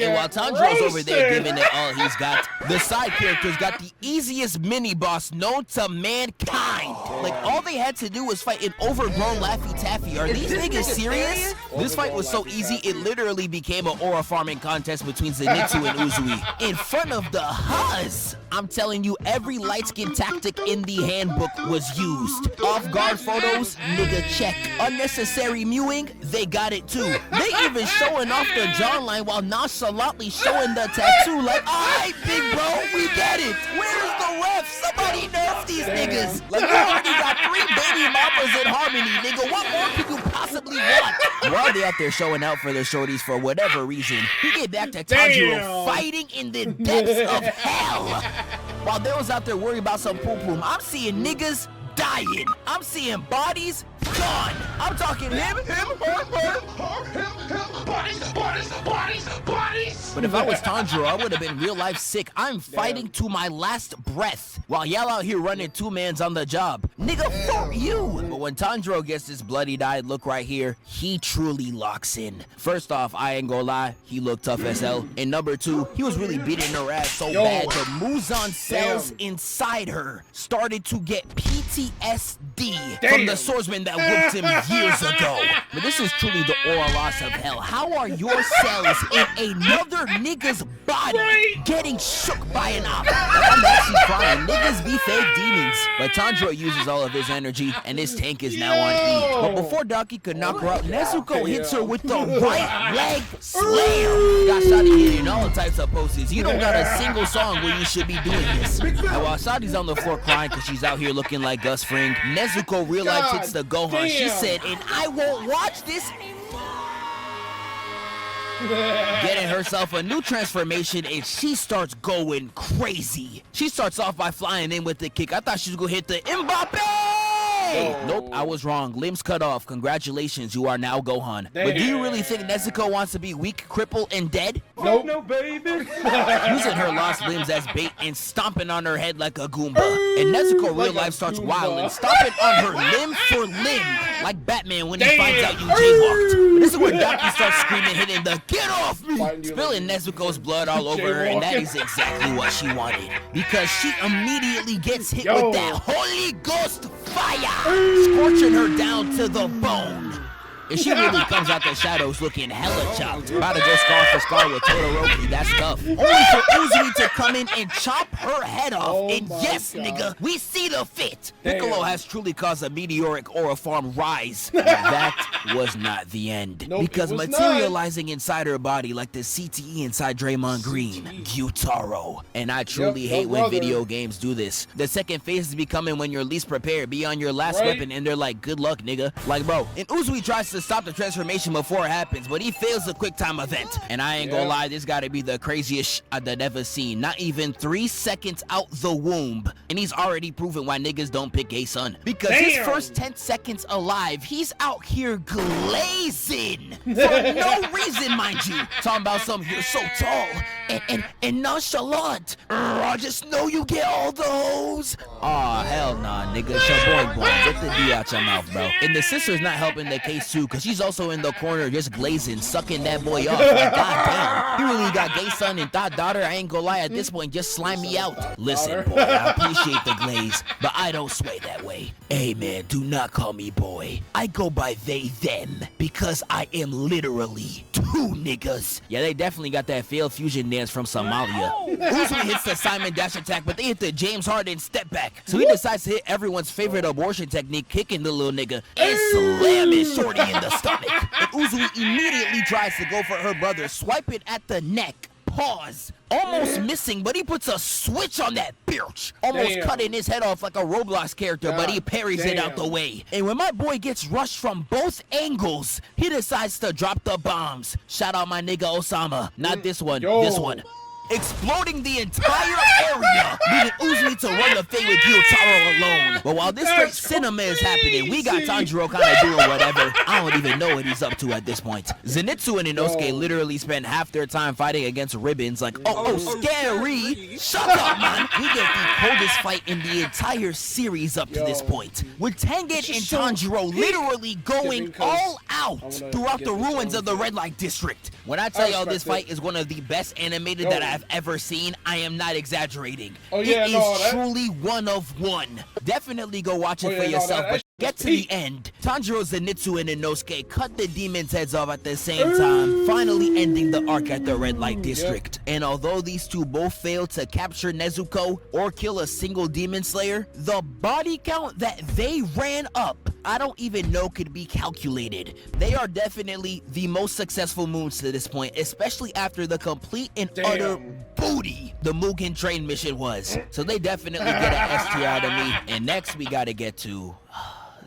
And while Tanjiro's over there giving it all he's got, the side characters got the easiest mini boss known to mankind. Like, all they had to do was fight an overgrown Laffy Taffy. Are these niggas serious? This fight was so easy, it literally became an aura farming contest between Zenitsu and Uzui in front of the Huz. I'm telling you, every light-skin tactic in the handbook was used. Off-guard photos, nigga check. Unnecessary mewing, they got it too. They even showing off the jawline while nonchalantly showing the tattoo like, alright, big bro, we get it. Where's the ref? Somebody nerf these niggas. Like, you already got 3 baby mamas in harmony, nigga. What more could you possibly want? While they out there showing out for the shorties for whatever reason, we get back to Tanjiro fighting in the depths of hell. While they was out there worried about some poom-poom, I'm seeing niggas dying. I'm seeing bodies gone. I'm talking him, bodies. But if I was Tanjiro, I would have been real life sick. I'm fighting to my last breath while y'all out here running 2-mans on the job. Nigga, fuck you. But when Tanjiro gets this bloody-eyed look right here, he truly locks in. First off, I ain't gonna lie, he looked tough as hell. And number 2, he was really beating her ass so bad the Muzan cells inside her started to get PTSD from the swordsman that whipped him years ago. But this is truly the aura loss of hell. How are your cells in another nigga's body getting shook by an op? I'm actually crying. Niggas be fake demons. But Tanjiro uses all of his energy, and his tank is now on E. But before Daki could knock her out, Nezuko hits her with the right leg slam. Got Shadi hitting all types of poses. You don't got a single song where you should be doing this. And while Shadi's on the floor crying because she's out here looking like Gus Fring, Nezuko real life hits the Gohan. She said, and I won't watch this anymore. Getting herself a new transformation, and she starts going crazy. She starts off by flying in with the kick. I thought she was gonna hit the Mbappe. Nope, I was wrong. Limbs cut off. Congratulations, you are now Gohan. But do you really think Nezuko wants to be weak, crippled, and dead? Nope. No, baby. Using her lost limbs as bait and stomping on her head like a Goomba. And Nezuko real life starts wilding, stomping on her limb for limb, like Batman when he finds out you jaywalked. But this is where Daki starts screaming, hitting the "Get off me!" spilling Nezuko's blood all over her, and that is exactly what she wanted. Because she immediately gets hit with that Holy Ghost fire, scorching her down to the bone. And she really comes out the shadows looking hella chopped. About to go scar for scar with Todoroki, that's tough. Only for Uzui to come in and chop her head off. And yes, nigga, we see the fit. Piccolo has truly caused a meteoric aura farm rise. That was not the end. Because materializing inside her body like the CTE inside Draymond Green, Gyutaro. And I truly hate when video games do this. The second phase is becoming when you're least prepared. Be on your last weapon and they're like, good luck, nigga. Like, bro, and Uzui tries to stop the transformation before it happens, but he fails the quick time event. And I ain't gonna lie, this gotta be the craziest shit I've ever seen. Not even 3 seconds out the womb, and he's already proven why niggas don't pick gay son. Because his first 10 seconds alive, he's out here glazing for no reason, mind you. Talking about some, you're so tall and nonchalant. I just know you get all the hoes. Aw, hell nah, nigga. Shaboy boy, get the D out your mouth, bro. And the sister's not helping the case too, because she's also in the corner just glazing, sucking that boy off. Like, goddamn, you really got gay son and thought daughter. I ain't gonna lie, at this point, just slime me out. Listen, boy, I appreciate the glaze, but I don't sway that way. Hey, man, do not call me boy. I go by they, them, because I am literally 2 niggas. Yeah, they definitely got that failed fusion dance from Somalia. Uzui hits the Simon dash attack, but they hit the James Harden step back. So he decides to hit everyone's favorite abortion technique, kicking the little nigga and slamming Shorty in the stomach. And Uzui immediately tries to go for her brother, swipe it at the neck. Pause. Almost missing, but he puts a switch on that bitch. Almost cutting his head off like a Roblox character, but he parries it out the way. And when my boy gets rushed from both angles, he decides to drop the bombs. Shout out my nigga Osama. Not this one, this one. exploding the entire area, leaving Uzumi to run the fate with Gyutaro alone. But while this great cinema is happening, we got Tanjiro kind of doing whatever. I don't even know what he's up to at this point. Zenitsu and Inosuke literally spend half their time fighting against ribbons like, scary. Shut up, man. We get the coldest fight in the entire series up to this point, with Tengen and Tanjiro literally going all out throughout the ruins of the Red Light District. When I tell y'all this fight is one of the best animated that I've ever seen, I am not exaggerating. It is truly one of one. Definitely go watch it for yourself, but get to the end. Tanjiro, Zenitsu, and Inosuke cut the demons' heads off at the same time, finally ending the arc at the Red Light District. And although these two both failed to capture Nezuko or kill a single demon slayer, the body count that they ran up, I don't even know could be calculated. They are definitely the most successful moons to this point, especially after the complete and utter booty the Mugen Train mission was. So they definitely get an S tier out of me. And next we gotta get to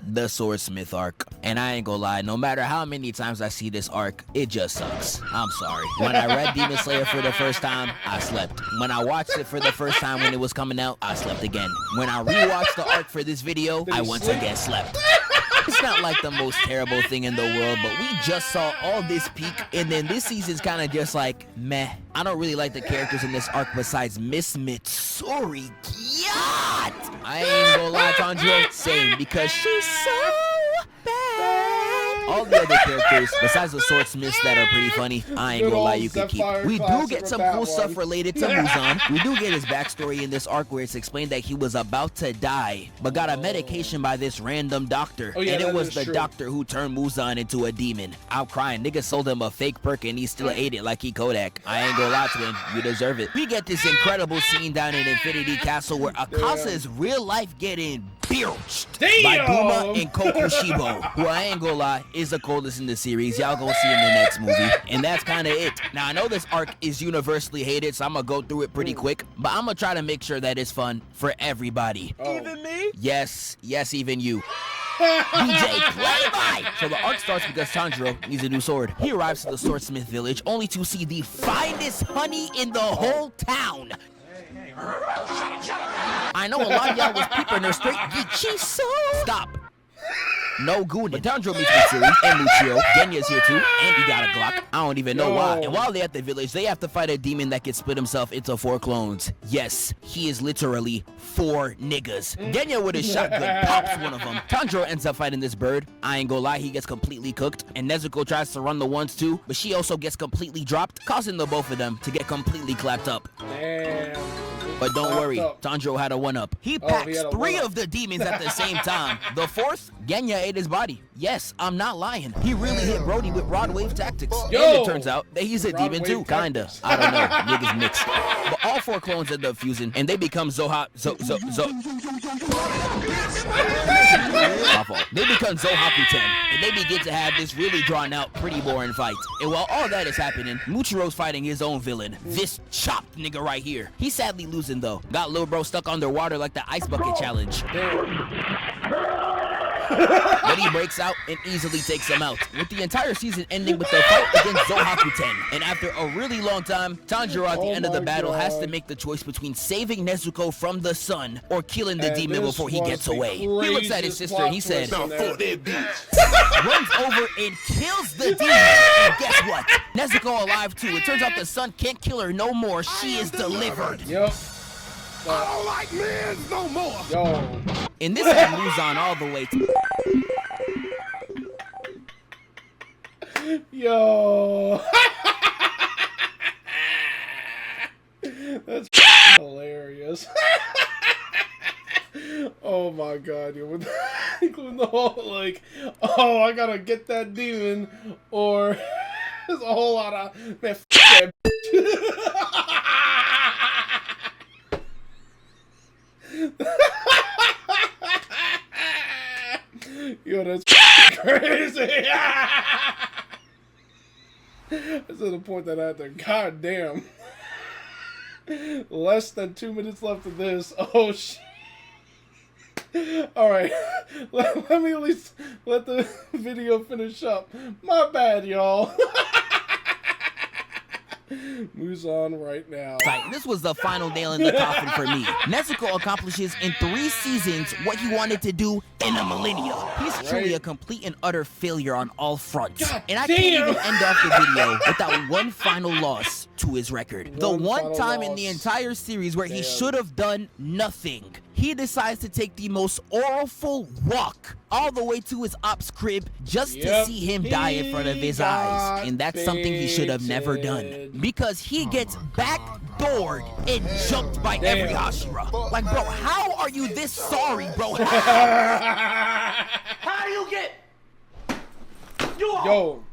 the Swordsmith arc. And I ain't gonna lie, no matter how many times I see this arc, it just sucks. I'm sorry. When I read Demon Slayer for the first time, I slept. When I watched it for the first time when it was coming out, I slept again. When I rewatched the arc for this video, I once again slept. It's not like the most terrible thing in the world, but we just saw all this peak, and then this season's kind of just like, meh. I don't really like the characters in this arc besides Miss Mitsuri. God! I ain't gonna lie, Tanjiro, same, because she's so bad. All the other characters, besides the swordsmiths that are pretty funny, I ain't gonna lie, you can keep. We do get some cool stuff related to Muzan. We do get his backstory in this arc where it's explained that he was about to die, but got a medication by this random doctor. And it was the doctor who turned Muzan into a demon. I'm crying. Nigga sold him a fake perk and he still ate it like he Kodak. I ain't gonna lie to him. You deserve it. We get this incredible scene down in Infinity Castle where Akasa is real life getting birched by Duma and Kokushibo, who I ain't gonna lie is the coldest in the series. Y'all gonna see in the next movie. And that's kind of it. Now I know this arc is universally hated, so I'm gonna go through it pretty quick, but I'm gonna try to make sure that it's fun for everybody. Even me? Yes, even you. DJ Playboy! So the arc starts because Tanjiro needs a new sword. He arrives to the swordsmith village only to see the finest honey in the whole town. I know a lot of y'all was peeping her straight geek. She's so... Stop. No Goonin. But Tanjiro meets Mitsuri and Lucio. Genya's here too, and he got a Glock. I don't even know why. And while they're at the village, they have to fight a demon that can split himself into 4 clones. Yes, he is literally 4 niggas. Genya with his shotgun pops one of them. Tanjiro ends up fighting this bird. I ain't gonna lie, he gets completely cooked. And Nezuko tries to run the ones too, but she also gets completely dropped, causing the both of them to get completely clapped up. Damn. But don't worry, Tanjiro had a 1-up. He packs 3 of the demons at the same time. The 4th, Genya ate his body. Yes, I'm not lying. He really hit Brody with rod wave tactics. And it turns out that he's a demon too, kinda. I don't know, niggas mixed. But all 4 clones end up fusing, and they become They become Zohaku-ten, and they begin to have this really drawn out, pretty boring fight. And while all that is happening, Muchiro's fighting his own villain, this chopped nigga right here. He's sadly losing though. Got Lil Bro stuck underwater like the ice bucket challenge. But he breaks out and easily takes him out, with the entire season ending with the fight against Zohaku-ten. And after a really long time, Tanjiro at the end of the battle has to make the choice between saving Nezuko from the sun or killing the demon before he gets away. He looks at his sister and he said, runs over and kills the demon. And guess what? Nezuko alive too. It turns out the sun can't kill her no more. She is delivered. Yep. I don't like men no more. Yo. And this had Muzan all the way to... Yo. That's hilarious. Oh my god, yo. Including the whole, like, oh, I gotta get that demon, or there's a whole lot of, man, f that Yo, that's crazy. That's to the point that I had to, god damn. Less than 2 minutes left of this. Oh shit. Alright. Let me at least let the video finish up. My bad, y'all. Muzan right now. This was the final nail in the coffin for me. Nezuko accomplishes in 3 seasons what he wanted to do in a millennia. He's truly a complete and utter failure on all fronts. And I can't even end off the video without one final loss to his record. The one time in the entire series where he should have done nothing. He decides to take the most awful walk all the way to his op's crib just to see him die in front of his eyes. And that's something he should have never done. Because he gets backdoored and jumped by every Hashira. Like, bro, how are you this sorry, bro? How do you get... You all.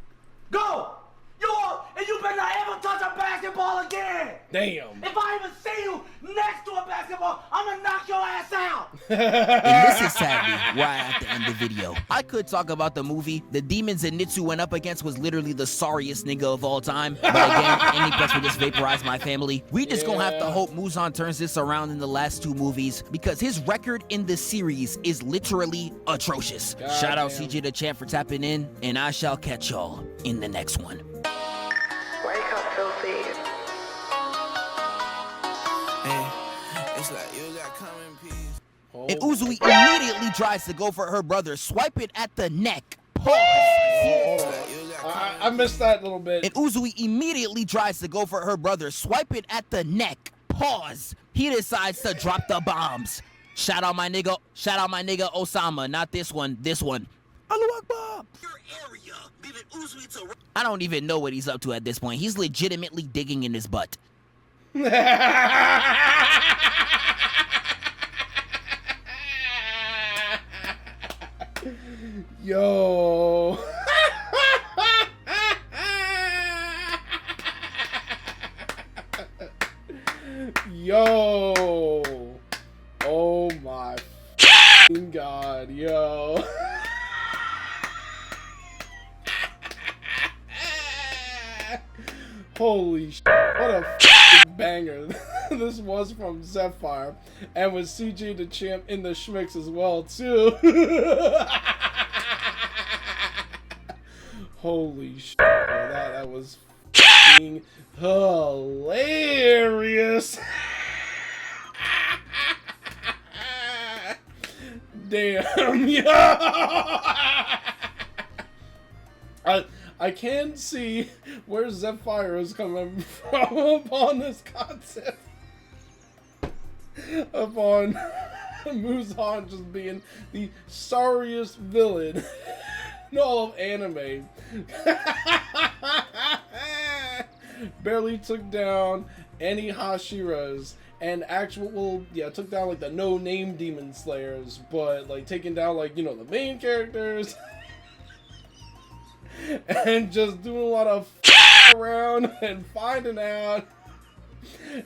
Go! You all, and you better not ever touch a basketball again! Damn. If I even see you next to a basketball, I'm gonna knock your ass out! And this is sadly why I have to end the video. I could talk about the movie. The demons that Nitsu went up against was literally the sorriest nigga of all time. But again, any press would just vaporize my family. We just gonna have to hope Muzan turns this around in the last 2 movies because his record in this series is literally atrocious. Shout out CJ Dachamp for tapping in, and I shall catch y'all in the next one. Wake up, filthy. It's like you got come in peace. And Uzui immediately tries to go for her brother, swipe it at the neck. Pause. I missed that little bit. And Uzui immediately tries to go for her brother, swipe it at the neck. Pause. He decides to drop the bombs. Shout out my nigga Osama, not this one, this one. Allahu Akbar. I don't even know what he's up to at this point. He's legitimately digging in his butt. Yo. Yo. Oh my God, yo. Holy shit, what a banger this was from Zephfire, and with CJ Dachamp in the schmicks as well too. Holy shit, that was f***ing hilarious. Damn, yo. I can see where Zephfire is coming from upon this concept. Upon Muzan just being the sorriest villain in all of anime. Barely took down any Hashiras and took down like the no-name demon slayers, but like taking down like, you know, the main characters. And just doing a lot of around and finding out.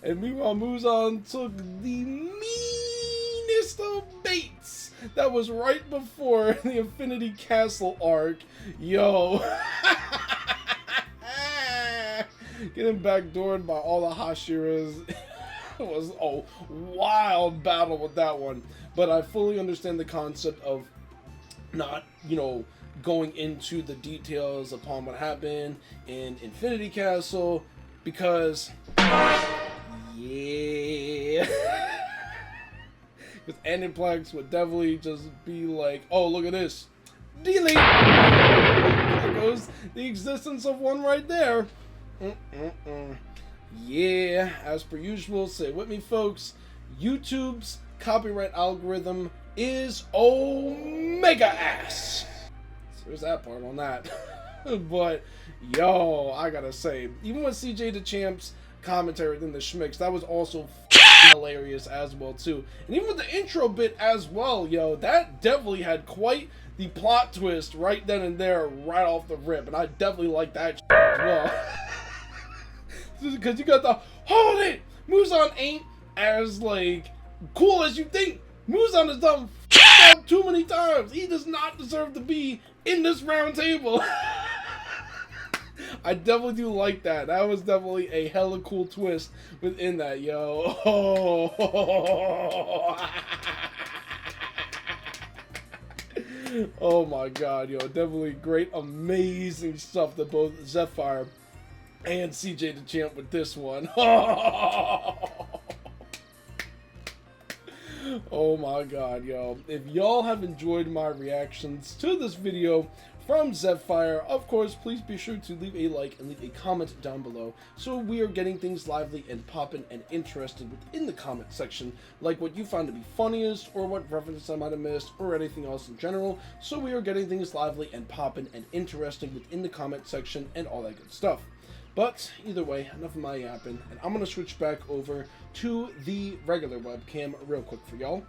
And meanwhile, Muzan took the meanest of baits that was right before the Infinity Castle arc. Yo. Getting backdoored by all the Hashiras. It was a wild battle with that one. But I fully understand the concept of not, you know, going into the details upon what happened in Infinity Castle, because yeah, because Aniplex would definitely just be like, oh, look at this, delete. There goes the existence of one right there. Yeah, as per usual, say with me folks, YouTube's copyright algorithm is omega ass. There's that part on that. But yo, I gotta say, even with CJ Dachamp's commentary in the schmicks, that was also hilarious as well too. And even with the intro bit as well, yo, that definitely had quite the plot twist right then and there, right off the rip. And I definitely like that as well. Because you got the, hold it, Muzan ain't as like cool as you think. Muzan has done up too many times. He does not deserve to be in this round table. I definitely do like that. That was definitely a hella cool twist within that, yo. Oh my God, yo. Definitely great, amazing stuff that both Zephfire And Cj Dachamp with this one. Oh my god, yo. If y'all have enjoyed my reactions to this video from Zephfire, of course, please be sure to leave a like and leave a comment down below so we are getting things lively and poppin' and interested within the comment section, like what you found to be funniest, or what references I might have missed, or anything else in general, so we are getting things lively and poppin' and interesting within the comment section and all that good stuff. But either way, enough of my yapping, and I'm going to switch back over to the regular webcam real quick for y'all.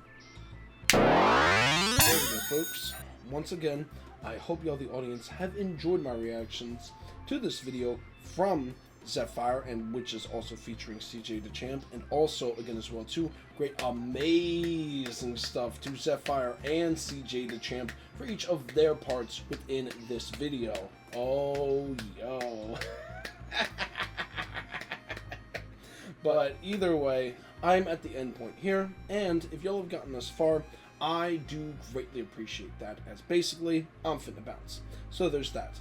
There we go, folks. Once again, I hope y'all, the audience, have enjoyed my reactions to this video from Zephfire, and which is also featuring Cj Dachamp, and also, again as well, too, great amazing stuff to Zephfire and Cj Dachamp for each of their parts within this video. Oh, yo. But either way, I'm at the end point here, and if y'all have gotten this far, I do greatly appreciate that, as basically, I'm finna bounce. So there's that.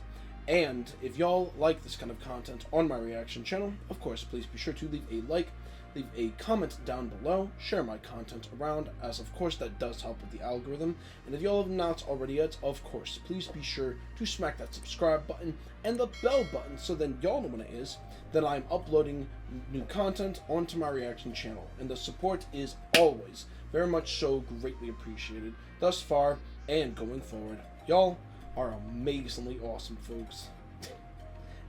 And if y'all like this kind of content on my reaction channel, of course, please be sure to leave a like, leave a comment down below, share my content around, as of course that does help with the algorithm. And if y'all have not already yet, of course, please be sure to smack that subscribe button and the bell button so then y'all know when it is that I'm uploading new content onto my reaction channel. And the support is always very much so greatly appreciated thus far and going forward. Y'all are amazingly awesome, folks.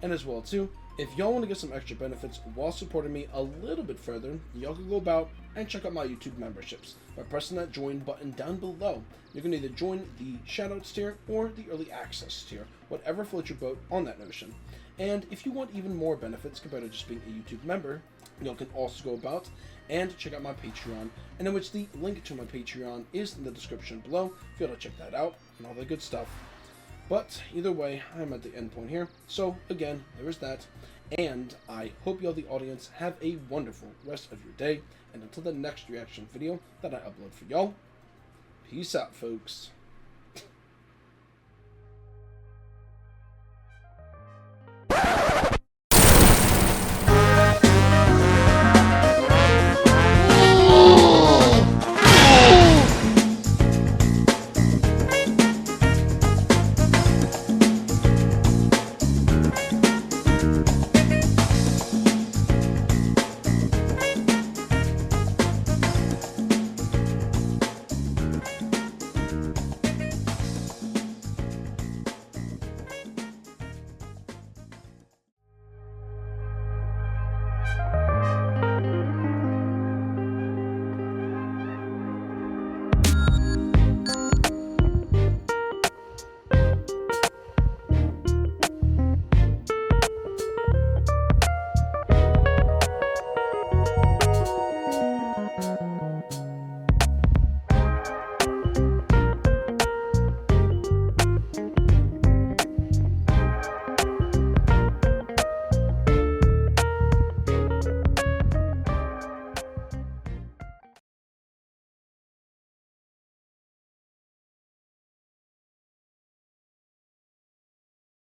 And as well too, if y'all want to get some extra benefits while supporting me a little bit further, y'all can go about and check out my YouTube memberships by pressing that join button down below. You can either join the Shoutouts tier or the Early Access tier, whatever floats your boat on that notion. And if you want even more benefits compared to just being a YouTube member, y'all can also go about and check out my Patreon, and in which the link to my Patreon is in the description below if you want to check that out and all that good stuff. But either way, I'm at the end point here. So again, there is that. And I hope y'all, the audience, have a wonderful rest of your day. And until the next reaction video that I upload for y'all, peace out, folks.